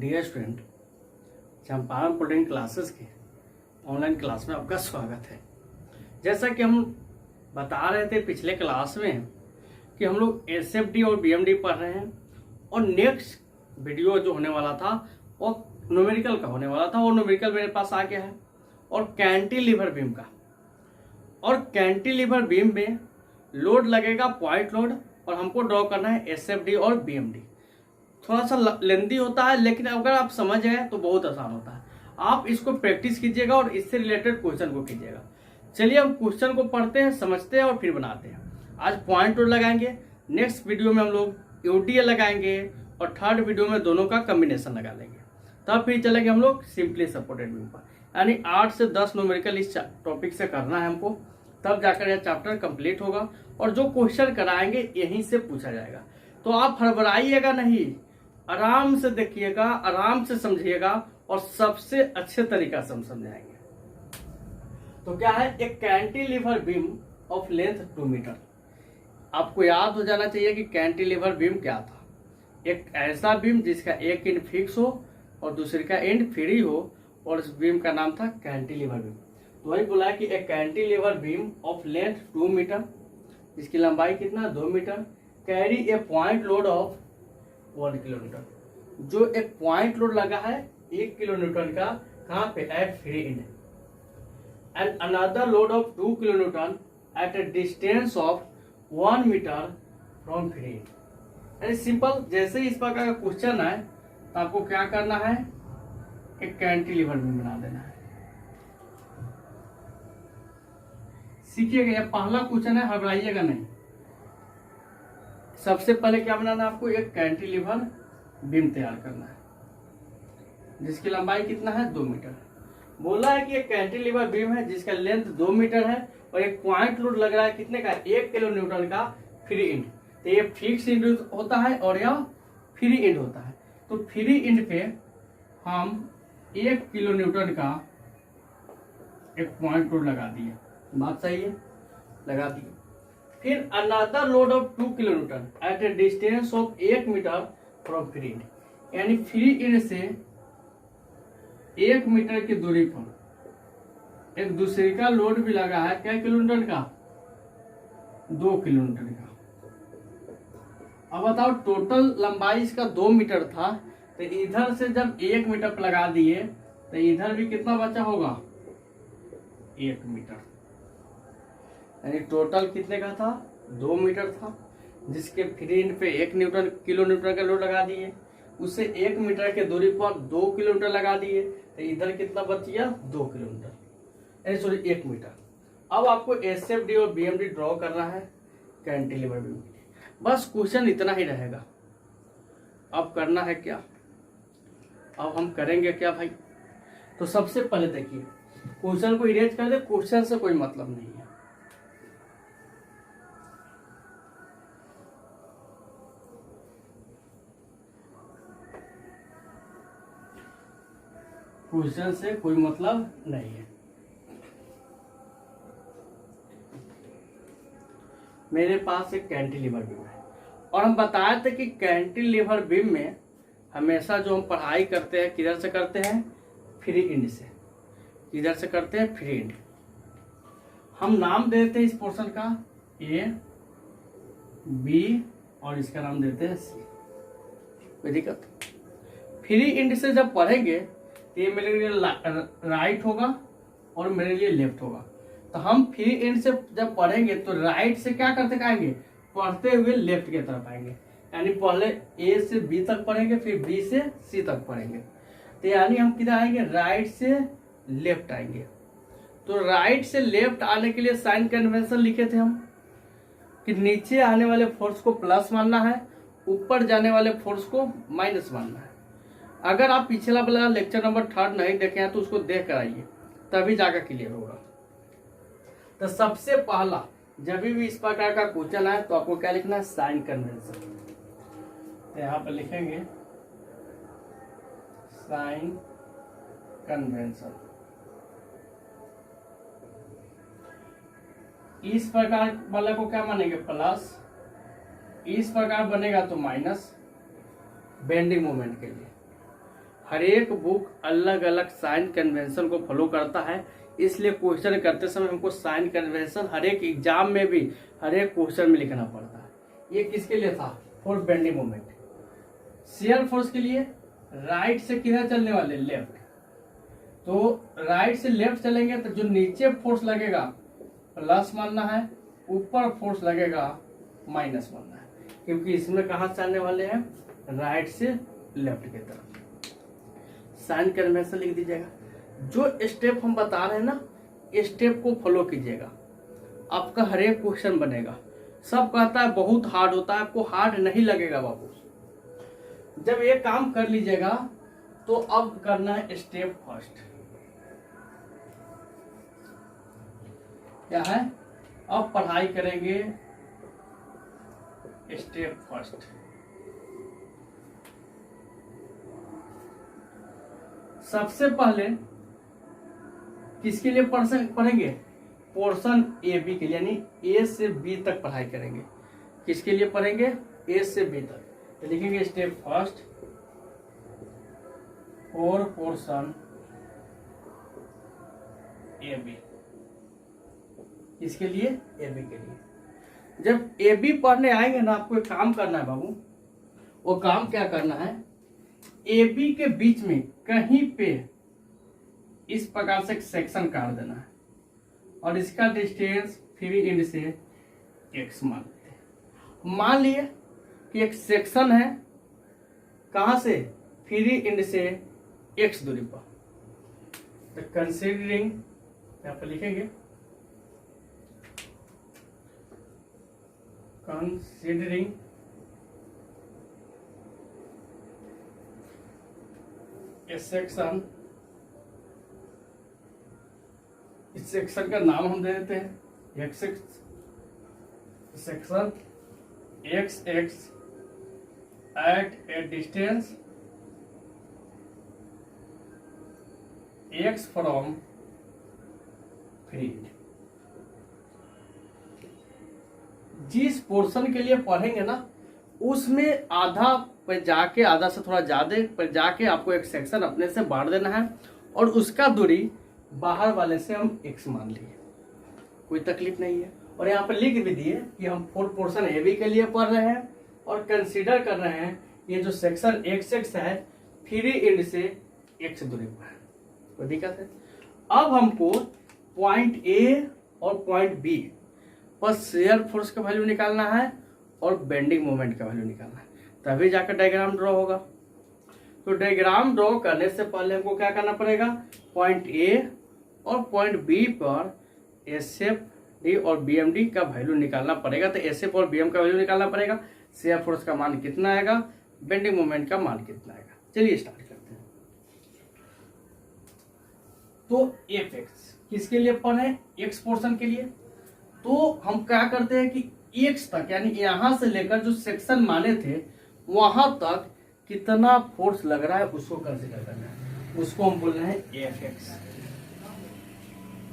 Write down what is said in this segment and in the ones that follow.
Dear student, Champaran polytechnic classes के online class में आपका स्वागत है। जैसा कि हम बता रहे थे पिछले क्लास में कि हम लोग एसएफडी और बीएमडी पढ़ रहे हैं और नेक्स्ट वीडियो जो होने वाला था वो न्यूमेरिकल का होने वाला था। वो न्यूमेरिकल मेरे पास आ गया है और कैंटिलीवर बीम का। और कैंटिलीवर बीम में लोड लगेगा पॉइंट लोड और हमको ड्रॉ करना है एसएफडी और बीएमडी। थोड़ा सा लेंदी होता है लेकिन अगर आप समझ गए तो बहुत आसान होता है। आप इसको प्रैक्टिस कीजिएगा और इससे रिलेटेड क्वेश्चन को कीजिएगा। चलिए हम क्वेश्चन को पढ़ते हैं, समझते हैं और फिर बनाते हैं। आज पॉइंट लोड लगाएंगे, नेक्स्ट वीडियो में हम लोग यूटीएल लगाएंगे और थर्ड वीडियो में दोनों का कम्बिनेशन लगा लेंगे। तब फिर चलेंगे हम लोग सिंपली सपोर्टेड बीम पर। यानी 8 से 10 न्यूमेरिकल इस टॉपिक से करना है हमको, तब जाकर यह चैप्टर कंप्लीट होगा और जो क्वेश्चन कराएंगे यहीं से पूछा जाएगा। तो आप हड़बड़ाइएगा नहीं, आराम से देखिएगा, आराम से समझिएगा और सबसे अच्छे तरीका से हम समझाएंगे। तो क्या है, एक cantilever beam of length 2 meter. आपको याद हो जाना चाहिए कि कैंटिलीवर बीम क्या था। एक ऐसा बीम जिसका एक एंड फिक्स हो और दूसरे का एंड फ्री हो, और इस बीम का नाम था कैंटिलीवर बीम। तो वही बोला कि एक cantilever beam of length 2 meter, जिसकी लंबाई कितना 2 meter, carry a point load of 1 kilometer. जो एक पॉइंट लोड लगा है 1 किलोन्यूटन का, कहाँ पे, at free end, and another load of 2 kilonewton at a distance of 1 meter from free end. यानी सिंपल, जैसे ही इस प्रकार का क्वेश्चन है तो आपको क्या करना है, एक कैंटिलीवर बीम बना देना है। सीखिएगा, यह पहला क्वेश्चन है, घबराइएगा नहीं। सबसे पहले क्या बनाना है आपको, एक कैंटिलीवर बीम तैयार करना है जिसकी लंबाई कितना है 2 मीटर। बोला है कि एक कैंटिलीवर बीम है जिसका लेंथ 2 मीटर है और एक पॉइंट लोड लग रहा है कितने का, 1 किलो न्यूटन का फ्री एंड। तो ये फिक्स एंड होता है और यह फ्री एंड होता है। तो फ्री एंड पे हम 1 किलो न्यूटन का एक पॉइंट लोड लगा दिए। बात सही है, लगा दिए। फिर another load of 2 kilometer at a distance of 1 meter from free end. यानी फ्री एंड से 1 मीटर की दूरी पर एक दूसरे का लोड भी लगा है, क्या किलोमीटर का, 2 किलोमीटर का। अब बताओ, टोटल लंबाई इसका 2 मीटर था, तो इधर से जब 1 मीटर पर लगा दिए तो इधर भी कितना बचा होगा, 1 मीटर। यानी टोटल कितने का था, 2 मीटर था, जिसके फ्री एंड पे 1 किलो न्यूटन का लोड लगा दिए। उससे 1 मीटर के दूरी पर 2 किलोमीटर लगा दिए तो इधर कितना बच गया, 2 किलोमीटर, सॉरी 1 मीटर। अब आपको एसएफडी और बीएमडी ड्रॉ करना है कैंटिलीवर बीम के लिए। बस क्वेश्चन इतना ही रहेगा। अब करना है क्या, अब हम करेंगे क्या भाई। तो सबसे पहले देखिए, क्वेश्चन को इरेज कर दे, क्वेश्चन से कोई मतलब नहीं है। क्वेश्चन से कोई मतलब नहीं है। मेरे पास एक कैंटिलीवर बीम है और हम बताए थे कि कैंटिलीवर बीम में हमेशा जो हम पढ़ाई करते हैं किधर से करते हैं, फ्री एंड से। किधर से करते हैं, फ्री एंड। हम नाम देते हैं इस पोर्शन का ए, बी और इसका नाम देते हैं सी। कोई दिक्कत, फ्री एंड से जब पढ़ेंगे तो ये मेरे लिए राइट होगा और मेरे लिए लेफ्ट होगा। तो हम फ्री एंड से जब पढ़ेंगे तो राइट से क्या करते आएंगे, पढ़ते हुए लेफ्ट की तरफ आएंगे। यानी पहले ए से बी तक पढ़ेंगे, फिर बी से सी तक पढ़ेंगे। तो यानी हम किधर आएंगे, राइट से लेफ्ट आएंगे। तो राइट से लेफ्ट आने के लिए साइन कन्वेंशन लिखे थे हम कि नीचे आने वाले फोर्स को प्लस मानना है, ऊपर जाने वाले फोर्स को माइनस मानना है। अगर आप पिछला वाला लेक्चर नंबर 3 नहीं देखे हैं तो उसको देख कर आइए, तभी जाकर क्लियर होगा। तो सबसे पहला जब भी इस प्रकार का क्वेश्चन आए तो आपको क्या लिखना है, साइन कन्वेंशन। तो यहाँ पर लिखेंगे साइन कन्वेंशन। इस प्रकार वाला को क्या मानेंगे, प्लस। इस प्रकार बनेगा तो माइनस, बेंडिंग मोमेंट के लिए। हर एक बुक अलग अलग साइन कन्वेंशन को फॉलो करता है, इसलिए क्वेश्चन करते समय हमको साइन कन्वेंशन हर एक एग्जाम में भी हर एक क्वेश्चन में लिखना पड़ता है। ये किसके लिए था? For bending moment. Shear force के लिए राइट से किधर चलने वाले? लेफ्ट। तो राइट से लेफ्ट चलेंगे तो जो नीचे फोर्स लगेगा प्लस मानना है, ऊपर फोर्स लगेगा माइनस मानना है, क्योंकि इसमें कहाँ चलने वाले हैं? राइट से लेफ्ट की तरफ। साइन कन्वेंशन लिख दीजिएगा। जो स्टेप हम बता रहे हैं ना, स्टेप को फॉलो कीजिएगा, आपका हर एक क्वेश्चन बनेगा। सब कहता है बहुत हार्ड होता है, आपको हार्ड नहीं लगेगा बाबू। जब ये काम कर लीजिएगा तो अब करना है स्टेप फर्स्ट। क्या है? अब पढ़ाई करेंगे स्टेप फर्स्ट। सबसे पहले किसके लिए पढ़ेंगे? पोर्शन ए बी के लिए, यानी ए से बी तक पढ़ाई करेंगे। किसके लिए पढ़ेंगे? ए से बी तक। तो लिखेंगे स्टेप फर्स्ट और पोर्शन ए बी। इसके लिए ए बी के लिए। जब ए बी पढ़ने आएंगे ना, आपको एक काम करना है बाबू। वो काम क्या करना है? ए बी के बीच में कहीं पे इस प्रकार से एक सेक्शन काट देना है और इसका डिस्टेंस फ्री एंड से x मान लेते हैं। मान लिए कि एक सेक्शन है, कहां से? फ्री एंड से x दूरी पर। तो कंसीडरिंग, यहां पर लिखेंगे कंसीडरिंग ए सेक्शन, इस सेक्शन का नाम हम दे देते हैं X X, section X X at a distance X from field. जिस पोर्शन के लिए पढ़ेंगे ना, उसमें आधा पर जाके, आधा से थोड़ा ज्यादा पर जाके आपको एक सेक्शन अपने से बांट देना है और उसका दूरी बाहर वाले से हम x मान लिए, कोई तकलीफ नहीं है। और यहाँ पर लिख भी दिए कि हम फोर्थ पोर्शन ए बी के लिए पढ़ रहे हैं और कंसीडर कर रहे हैं ये जो सेक्शन एक्स एक्स है फ्री एंड से x दूरी पर है। कोई दिक्कत है? अब हमको पॉइंट ए और पॉइंट बी पर शेयर फोर्स का वैल्यू निकालना है और बेंडिंग मोमेंट का वैल्यू निकालना है, तभी जाकर डायग्राम ड्रॉ होगा। तो डायग्राम ड्रॉ करने से पहले हमको क्या करना पड़ेगा? पॉइंट ए और पॉइंट बी पर एस एफ डी और बी एम डी का वैल्यू निकालना पड़ेगा। तो एस एफ और बी एम का वैल्यू निकालना पड़ेगा, शेयर फोर्स का मान कितना आएगा, बेंडिंग मोमेंट का मान कितना आएगा। चलिए स्टार्ट करते हैं। तो एफ एक्स किसके लिए पढ़े? एक्स पोर्शन के लिए। तो हम क्या करते हैं कि एक्स तक, यानी यहां से लेकर जो सेक्शन माने थे वहां तक कितना फोर्स लग रहा है उसको कंसीडर करना है, उसको हम बोल रहे हैं एफ एक्स।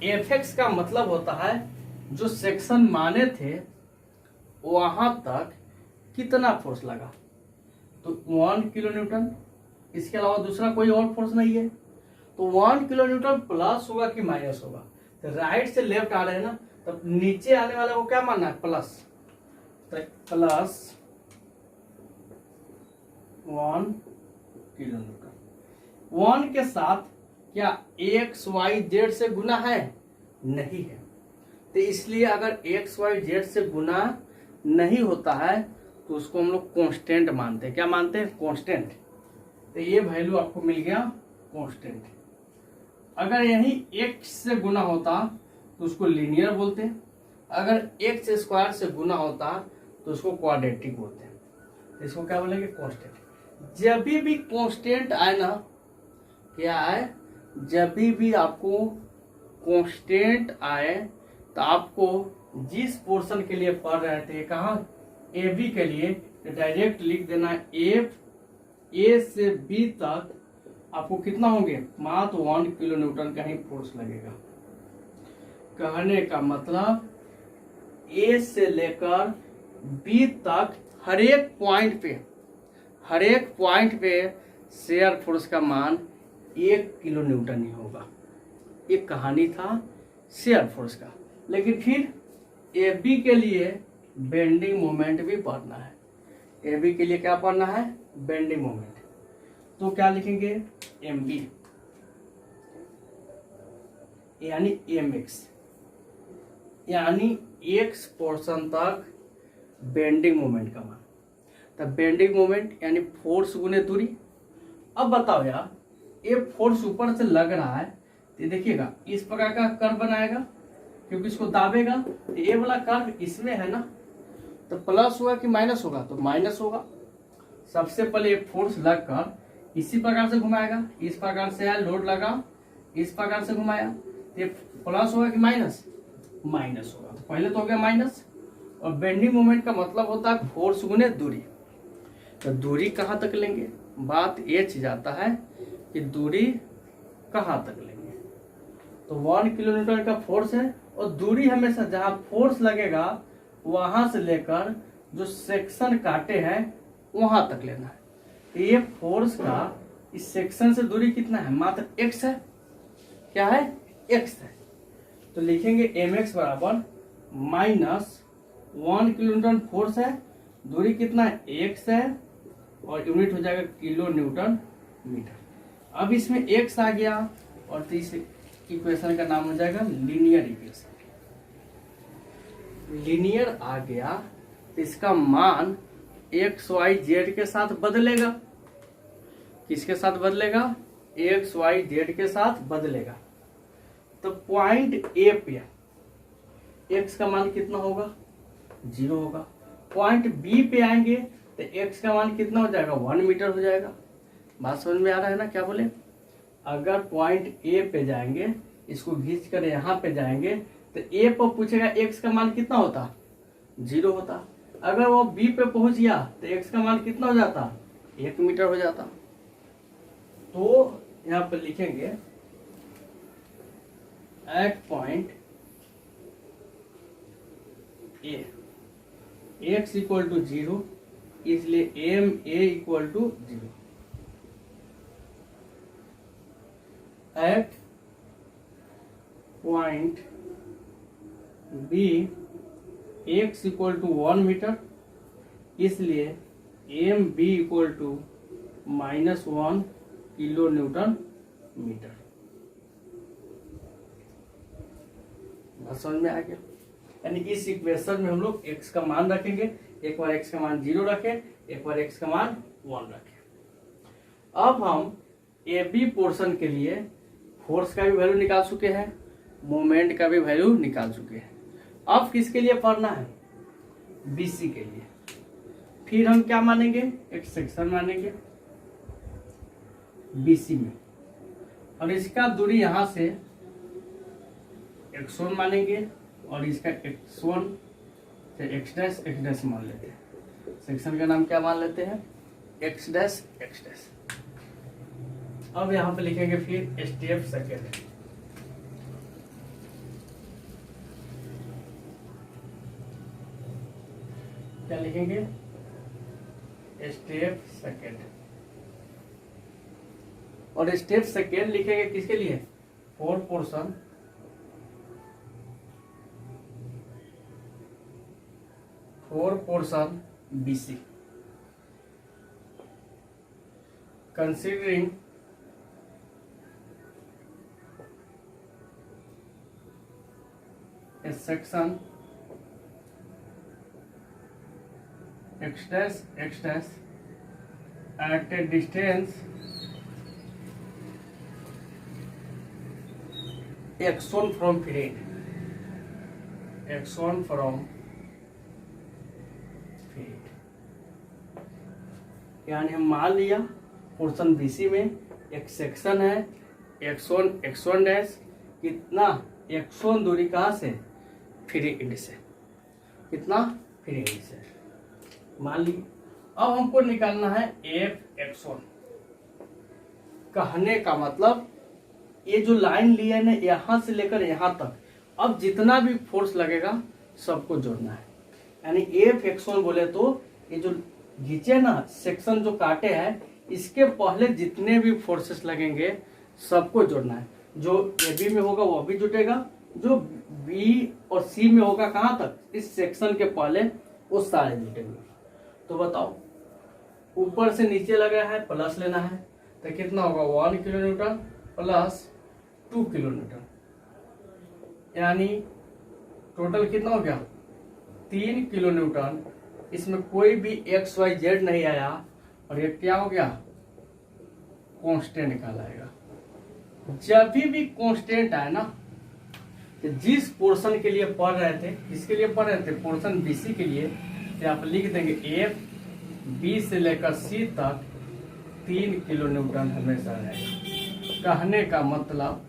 एफ एक्स का मतलब होता है जो सेक्शन माने थे वहां तक कितना फोर्स लगा। तो 1 किलो न्यूटन, इसके अलावा दूसरा कोई और फोर्स नहीं है। तो 1 किलो न्यूटन प्लस होगा कि माइनस होगा? तो राइट से लेफ्ट आ रहे हैं ना, तब नीचे आने वाला को क्या मानना है? प्लस। तो प्लस 1 किलो न्यूटन। 1 के साथ क्या एक्स वाई जेड से गुना है? नहीं है। तो इसलिए अगर एक्स वाई जेड से गुना नहीं होता है तो उसको हम लोग कांस्टेंट मानते हैं। क्या मानते हैं? कांस्टेंट। तो ये वैल्यू आपको मिल गया कांस्टेंट। अगर यही एक्स से गुना होता तो उसको लीनियर बोलते हैं, अगर एक्स स्क्वायर से गुना होता तो उसको क्वाड्रेटिक बोलते हैं। इसको क्या बोलेंगे? कांस्टेंट। जब भी कांस्टेंट आए ना, क्या आए? जब भी आपको कांस्टेंट आए तो आपको जिस पोर्शन के लिए पढ़ रहे थे, कहाँ? ए बी के लिए, तो डायरेक्ट लिख देना एफ ए से बी तक आपको कितना होंगे? मात्र 1 किलो न्यूटन का ही फोर्स लगेगा। कहने का मतलब ए से लेकर बी तक हर एक पॉइंट पे शेयर फोर्स का मान 1 किलो न्यूटन ही होगा। एक कहानी था शेयर फोर्स का। लेकिन फिर AB के लिए बेंडिंग मोमेंट भी पढ़ना है। AB के लिए क्या पढ़ना है? Bending moment. तो क्या लिखेंगे? MB यानी MX, यानी X पोर्शन तक बेंडिंग मोमेंट का मान। तब बेंडिंग मोमेंट यानी फोर्स गुने दूरी। अब बताओ यार, ये फोर्स ऊपर से लग रहा है तो देखिएगा इस प्रकार का कर्व बनाएगा, क्योंकि इसको दाबेगा तो ये वाला कर्व इसमें है ना, तो प्लस होगा कि माइनस होगा? तो माइनस होगा। सबसे पहले फोर्स लगकर इसी प्रकार से घुमाएगा, इस प्रकार से है, लोड लगा, इस प्रकार से घुमाया, ये प्लस होगा कि माइनस? माइनस होगा। तो पहले तो हो गया माइनस। और बेंडिंग मोमेंट का मतलब होता है फोर्स गुने दूरी। तो दूरी कहाँ तक लेंगे? बात ये चीज आता है कि दूरी कहाँ तक लेंगे। तो 1 किलो न्यूटन का फोर्स है और दूरी हमेशा जहां फोर्स लगेगा वहां से लेकर जो सेक्शन काटे हैं वहां तक लेना है। तो ये फोर्स का इस सेक्शन से दूरी कितना है? मात्र x है। क्या है? x है। तो लिखेंगे mx बराबर माइनस 1 किलो न्यूटन फोर्स है, दूरी कितना है? x है, और यूनिट हो जाएगा किलो न्यूटन मीटर। अब इसमें x आ गया और तो इस इक्वेशन का नाम हो जाएगा लीनियर इक्वेशन। लीनियर आ गया तो इसका मान एक्स वाई जेड के साथ बदलेगा। किसके साथ बदलेगा? एक्स वाई जेड के साथ बदलेगा। तो पॉइंट ए पे एक्स का मान कितना होगा? 0 होगा। पॉइंट बी पे आएंगे तो एक्स का मान कितना हो जाएगा? 1 मीटर हो जाएगा। बात समझ में आ रहा है ना? क्या बोले? अगर पॉइंट ए पे जाएंगे, इसको खींच कर यहाँ पे जाएंगे तो ए पर पूछेगा एक्स का मान कितना होता? 0 होता। अगर वो बी पे पहुंच गया तो एक्स का मान कितना हो जाता? 1 मीटर हो जाता। तो यहाँ पर लिखेंगे at point A x equal to 0, इसलिए M A equal to 0। At point B x equal to 1 metre, इसलिए M B equal to -1 kilo newton metre. बात समझ में आ गया? यानी इस इक्वेशन में हम लोग x का मान रखेंगे, एक बार x का मान 0 रखें, एक बार x का मान 1 रखें। अब हम AB पोर्शन के लिए फोर्स का भी वैल्यू निकाल चुके हैं, मोमेंट का भी वैल्यू निकाल चुके हैं। अब किसके लिए पढ़ना है? BC के लिए। फिर हम क्या मानेंगे? एक सेक्शन मानेंगे BC में, और इसका दूरी यहां से x1 मानेंगे और इसका x1 से x डैश मान लेते हैं। सेक्शन का नाम क्या मान लेते हैं? x dash. अब यहां पे लिखेंगे फिर स्टेप सेकेंड। क्या लिखेंगे? Step second. और स्टेप सेकेंड लिखेंगे किसके लिए? Four portion BC, considering a section x dash at a distance x1 from field, यानी हम मान लिया पोर्शन BC में एक सेक्शन है x1 डैश, कितना? x1 दूरी कहाँ से? फ्री एंड से। कितना? फ्री एंड से मान ली। अब हमको निकालना है Fx1। कहने का मतलब ये जो लाइन ली है ना, यहां से लेकर यहां तक, अब जितना भी फोर्स लगेगा सबको जोड़ना है। यानी Fx1 बोले तो ये जो खींचे ना सेक्शन जो काटे हैं इसके पहले जितने भी फोर्सेस लगेंगे सबको जोड़ना है। जो ए बी में होगा वो भी जुटेगा, जो बी और सी में होगा कहाँ तक, इस सेक्शन के पहले वो सारे जुटेंगे। तो बताओ, ऊपर से नीचे लग रहा है, प्लस लेना है तो कितना होगा 1 kilo Newton plus 2 kilo Newton, यानी टोटल कितना हो गया 3 किलो न्यूटन। इसमें कोई भी एक्स वाई जेड नहीं आया और ये क्या हो गया कांस्टेंट कहलाएगा। जब भी कांस्टेंट आए ना, तो जिस पोर्शन के लिए पढ़ रहे थे, किसके लिए पढ़ रहे थे, पोर्शन बीसी के लिए, तो आप लिख देंगे एफ बी से लेकर सी तक 3 किलो न्यूटन हमेशा रहेगा। कहने का मतलब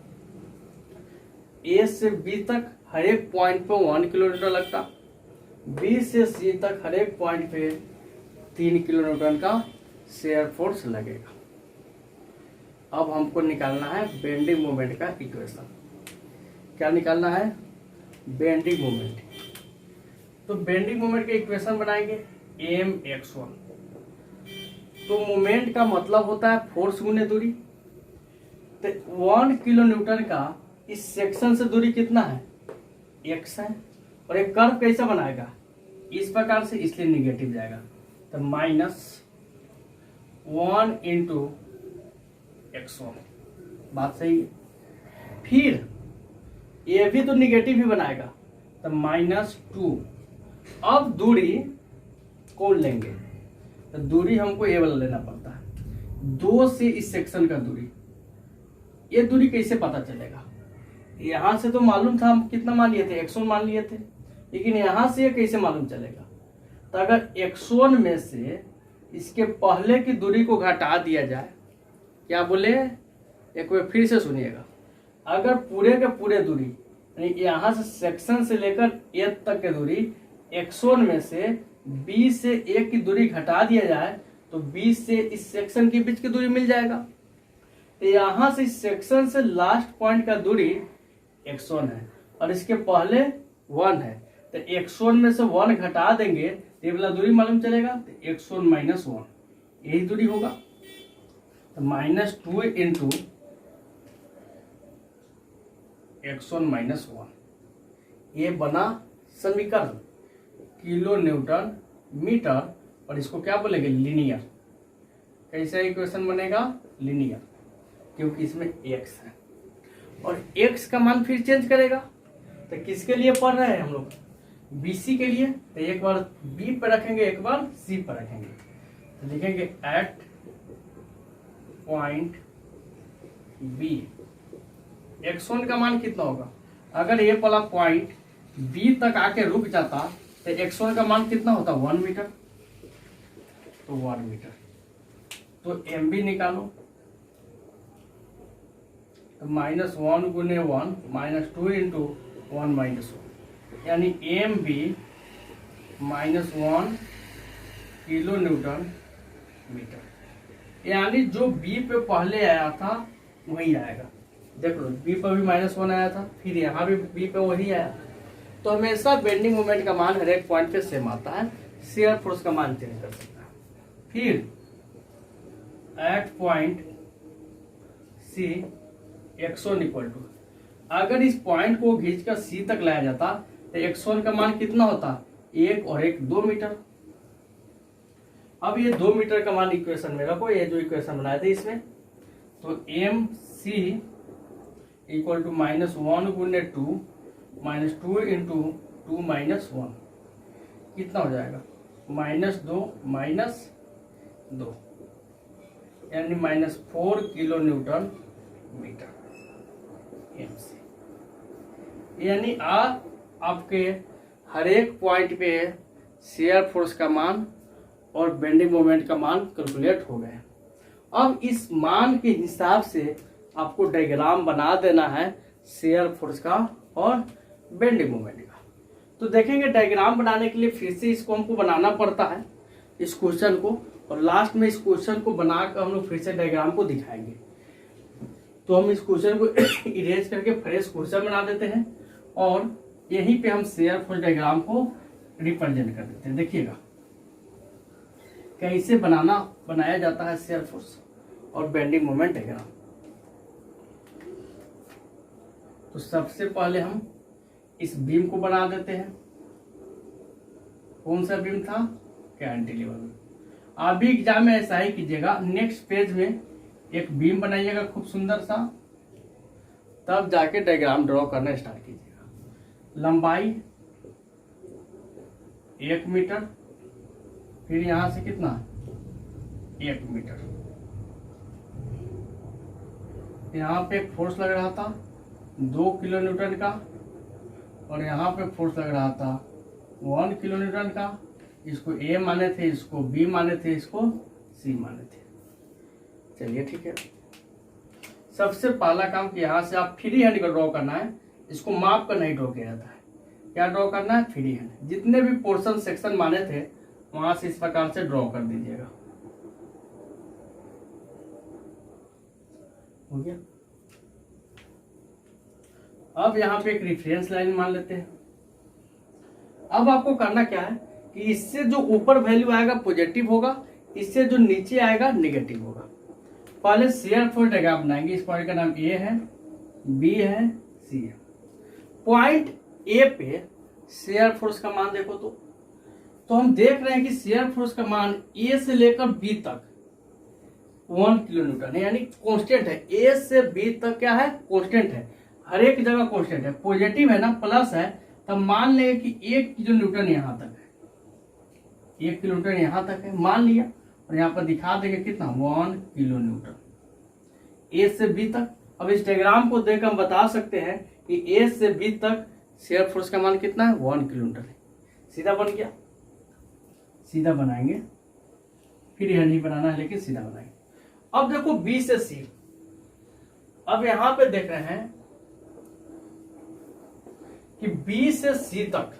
ए से बी तक हर एक पॉइंट पे 1 किलो न्यूटन लगता, बी से सी तक हर एक पॉइंट पे 3 किलो न्यूटन का शेयर फोर्स लगेगा। अब हमको निकालना है बेंडिंग मोमेंट का इक्वेशन। क्या निकालना है, बेंडिंग मोमेंट। तो बेंडिंग मोमेंट का इक्वेशन बनाएंगे mx1। तो मोमेंट का मतलब होता है फोर्स गुने दूरी। तो 1 किलो न्यूटन का इस सेक्शन से दूरी कितना है, x है। और एक कर्व कैसा बनाएगा, इस प्रकार से, इसलिए निगेटिव जाएगा। तो -1 इंटू x1, बात सही है। फिर ये भी तो निगेटिव ही बनाएगा, तो -2। अब दूरी कौन लेंगे, तो दूरी हमको ये वाला लेना पड़ता है, 2 से इस सेक्शन का दूरी। ये दूरी कैसे पता चलेगा, यहां से तो मालूम था, हम कितना मान लिए थे, x1 मान लिए थे, लेकिन यहां से ये कैसे मालूम चलेगा। तो अगर x1 में से इसके पहले की दूरी को घटा दिया जाए, क्या बोले, एक बार फिर से सुनिएगा, अगर पूरे के पूरे दूरी यानी यहां से सेक्शन से लेकर ए तक की दूरी x1 में से b से a की दूरी घटा दिया जाए, तो b से इस सेक्शन के बीच की दूरी मिल जाएगा। तो यहां से इस सेक्शन से लास्ट पॉइंट का दूरी x1 है और इसके पहले 1 है, तो x1 में से 1 घटा देंगे तो ये वाला दूरी मालूम चलेगा, तो x1 - 1 यही दूरी होगा। तो -2 इंटू x1 - 1, ये बना समीकरण किलो न्यूटन मीटर। और इसको क्या बोलेंगे, लीनियर। कैसा इक्वेशन बनेगा, लीनियर, क्योंकि इसमें x है और x का मान फिर चेंज करेगा। तो किसके लिए पढ़ रहे हैं हम लोग, BC के लिए। तो एक बार B पर रखेंगे, एक बार C पर रखेंगे, तो लिखेंगे एट पॉइंट B x1 का मान कितना होगा। अगर ये वाला पॉइंट B तक आके रुक जाता तो x1 का मान कितना होता, 1 मीटर। तो 1 मीटर, तो MB निकालो, तो -1 गुने 1 -2 इंटू 1 - 1, यानी MB -1 किलो न्यूटन मीटर। यानी जो B पे पहले आया था वही आएगा। देख लो, B पर भी -1 आया था, फिर यहाँ भी B पे वही आया। तो हमेशा बेंडिंग मोमेंट का मान हर एक पॉइंट पे सेम आता है, शेयर फोर्स का मान चेंज कर सकता है। फिर at point C x1 equal to, अगर इस पॉइंट को खींचकर C तक लाया जाता तो x1 का मान कितना होता, 1 और 1 2 मीटर। अब ये 2 मीटर का मान इक्वेशन में रखो, ये जो इक्वेशन बनाए थे इसमें, तो MC इक्वल टू -1 गुने 2 -2 इंटू 2 - 1 कितना हो जाएगा, -2 - 2, यानी -4 किलो न्यूटन मीटर MC। यानी आपके हर एक पॉइंट पे शेयर फोर्स का मान और बेंडिंग मोमेंट का मान कैलकुलेट हो गए। अब इस मान के हिसाब से आपको डायग्राम बना देना है शेयर फोर्स का और बेंडिंग मोमेंट का। तो देखेंगे डायग्राम बनाने के लिए फिर से इसको हमको बनाना पड़ता है, इस क्वेश्चन को, और लास्ट में इस क्वेश्चन को बनाकर हम लोग फिर से डायग्राम को दिखाएंगे। तो हम इस क्वेश्चन को इरेज करके फ्रेश क्वेश्चन बना देते हैं और यहीं पे हम शेयर फोर्स डायग्राम को रिप्रेजेंट कर देते हैं। देखिएगा, कैसे बनाया जाता है शियर फोर्स और बेंडिंग मोमेंट डायग्राम। तो सबसे पहले हम इस बीम को बना देते हैं। कौन सा बीम था? Cantilever beam. आप भी एग्जाम में ऐसा ही कीजिएगा, नेक्स्ट पेज में एक बीम बनाइएगा खूब सुंदर सा, तब जाके डायग्राम ड्रॉ करना स्टार्ट कीजिएगा। लंबाई 1 मीटर, फिर यहां से कितना 1 मीटर। यहाँ पे एक फोर्स लग रहा था 2 किलो न्यूटन का, और यहाँ पे फोर्स लग रहा था 1 किलो न्यूटन का। इसको ए माने थे, इसको बी माने थे, इसको सी माने थे। चलिए ठीक है। सबसे पहला काम कि यहाँ से आप फ्री हैंड का ड्रॉ करना है, इसको माप कर नहीं ड्रॉ किया जाता है। क्या ड्रॉ करना है? Free hand. जितने भी पोर्शन सेक्शन माने थे वहां से इस प्रकार से ड्रॉ कर दीजिएगा। हो गया। अब यहाँ पे एक रेफरेंस लाइन मान लेते हैं। अब आपको करना क्या है कि इससे जो ऊपर वैल्यू आएगा पॉजिटिव होगा, इससे जो नीचे आएगा नेगेटिव होगा। पहले शियर फोर्स डायग्राम बनाएंगे। इस पॉइंट का नाम ए है, बी है, सी है। पॉइंट ए पे शियर फोर्स का मान देखो तो हम देख रहे हैं कि शियर फोर्स का मान ए से लेकर बी तक 1 किलो न्यूटन है, यानी कांस्टेंट है। ए से बी तक क्या है? कांस्टेंट है, हर एक जगह कांस्टेंट है। पॉजिटिव है ना, प्लस है, तब मान लेंगे कि 1 किलो न्यूटन यहां तक है, 1 किलो न्यूटन यहां तक है, मान लिया। और यहाँ पर दिखा देंगे कितना 1 किलो न्यूटन ए से बी तक। अब इस डायग्राम को देख हम बता सकते हैं कि ए से बी तक शियर फोर्स का मान कितना है? 1 किलो न्यूटन है। सीधा बन गया। सीधा बनाएंगे, फिर यह नहीं बनाना है लेकिन सीधा बनाएंगे। अब देखो बी से सी। अब यहां पे देख रहे हैं कि बी से सी तक,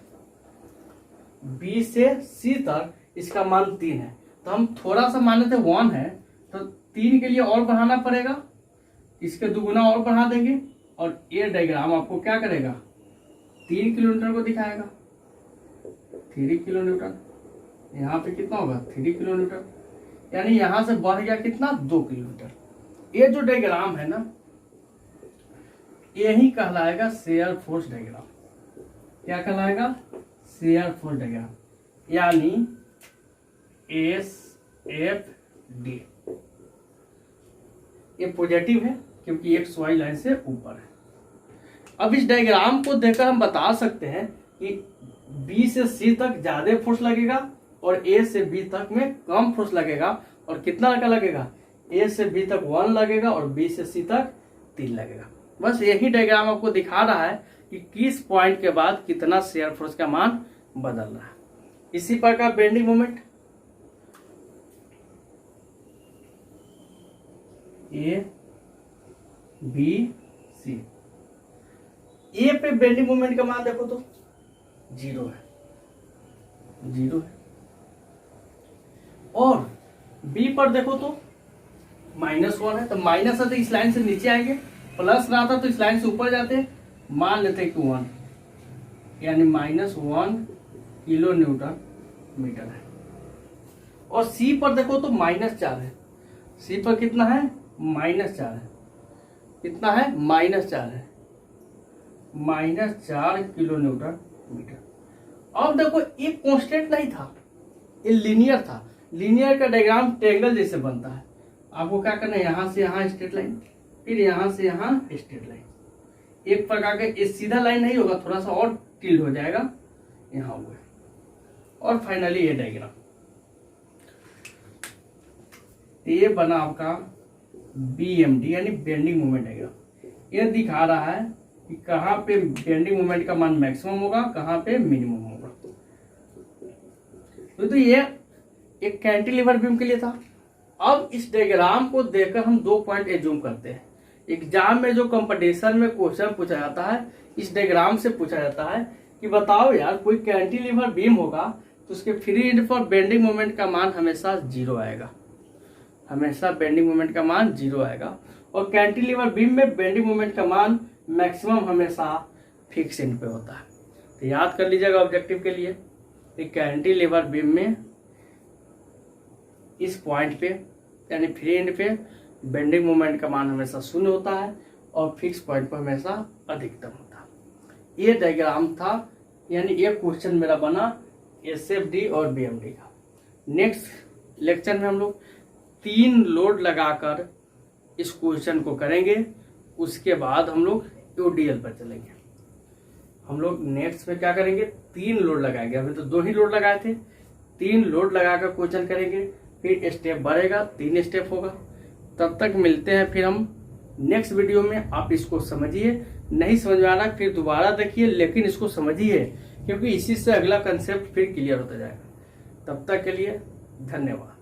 बी से सी तक इसका मान 3 है। तो हम थोड़ा सा माने थे 1 है, तो 3 के लिए और बढ़ाना पड़ेगा, इसके दुगुना और बढ़ा देंगे। और ये डायग्राम आपको क्या करेगा? 3 किलो न्यूटन को दिखाएगा। 3 किलो न्यूटन, यहाँ पे कितना होगा? 3 किलो न्यूटन, यानी यहां से बढ़ गया कितना? 2 किलोमीटर। ये जो डायग्राम है ना, यही कहलाएगा शियर फोर्स डायग्राम। क्या कहलाएगा? शियर फोर्स डायग्राम, यानी SFD। ये पॉजिटिव है क्योंकि एक XY लाइन से ऊपर है। अब इस डायग्राम को देखकर हम बता सकते हैं कि B से C तक ज्यादा फोर्स लगेगा और A से B तक में कम फोर्स लगेगा। और कितना का लगेगा? A से B तक 1 लगेगा और B से C तक 3 लगेगा। बस यही डायग्राम आपको दिखा रहा है कि किस पॉइंट के बाद कितना शियर फोर्स का मान बदल रहा है। इसी प्रकार bending moment, A B C। ए पे बेंडिंग मोमेंट का मान देखो तो 0 है, 0 है। और बी पर देखो तो -1 है, तो माइनस है तो इस लाइन से नीचे आएंगे, प्लस रहा था तो इस लाइन से ऊपर जाते हैं। मान लेते हैं कि 1, यानी -1 किलो न्यूटन मीटर है। और सी पर देखो तो -4 है। सी पर कितना है? -4 है। कितना है? -4 है, -4 किलो न्यूटन मीटर। अब देखो ये कांस्टेंट नहीं था, ये लीनियर था। लीनियर का डायग्राम ट्रायंगल जैसे बनता है। आपको क्या करना है? यहां से यहां स्ट्रेट लाइन, फिर यहां से यहां स्ट्रेट लाइन। एक प्रकार का ये सीधा लाइन नहीं होगा, थोड़ा सा और टिल्ड हो जाएगा, यहां हुआ। और फाइनली ये डायग्राम, ये बना आपका BMD यानी बेंडिंग मोमेंट डायग्राम। ये दिखा रहा है कि कहाँ पे बेंडिंग मोमेंट का मान मैक्सिमम होगा, कहाँ पे मिनिमम होगा। तो ये एक कैंटिलीवर बीम के लिए था। अब इस डायग्राम को देखकर हम 2 पॉइंट एज्यूम करते हैं। एग्जाम में जो कंपटीशन में क्वेश्चन पूछा जाता है, इस डायग्राम से पूछा जाता है कि बताओ यार, कोई कैंटिलीवर बीम होगा तो उसके फ्री एंड पर बेंडिंग मोमेंट का मान हमेशा 0 आएगा। हमेशा बेंडिंग मोमेंट का मान 0 आएगा। और कैंटिलीवर बीम में बेंडिंग मोमेंट का मान मैक्सिमम हमेशा फिक्स एंड पे होता है। तो याद कर लीजिएगा ऑब्जेक्टिव के लिए, कैंटिलीवर बीम में इस पॉइंट पे यानी फ्री एंड पे बेंडिंग मोमेंट का मान हमेशा शून्य होता है और फिक्स पॉइंट पर हमेशा अधिकतम होता है। ये डायग्राम था, यानी ये क्वेश्चन मेरा बना एसएफडी और बीएमडी का। नेक्स्ट लेक्चर में हम लोग 3 लोड लगाकर इस क्वेश्चन को करेंगे, उसके बाद हम लोग यूडीएल पर चलेंगे। हम लोग नेक्स्ट में क्या करेंगे, 3 लोड लगाएंगे। अभी तो 2 ही लोड लगाए थे, 3 लोड लगाकर क्वेश्चन करेंगे, फिर स्टेप बढ़ेगा, 3 स्टेप होगा। तब तक मिलते हैं फिर हम नेक्स्ट वीडियो में। आप इसको समझिए, नहीं समझ में आ रहा फिर दोबारा देखिए, लेकिन इसको समझिए क्योंकि इसी से अगला कंसेप्ट फिर क्लियर होता जाएगा। तब तक के लिए धन्यवाद।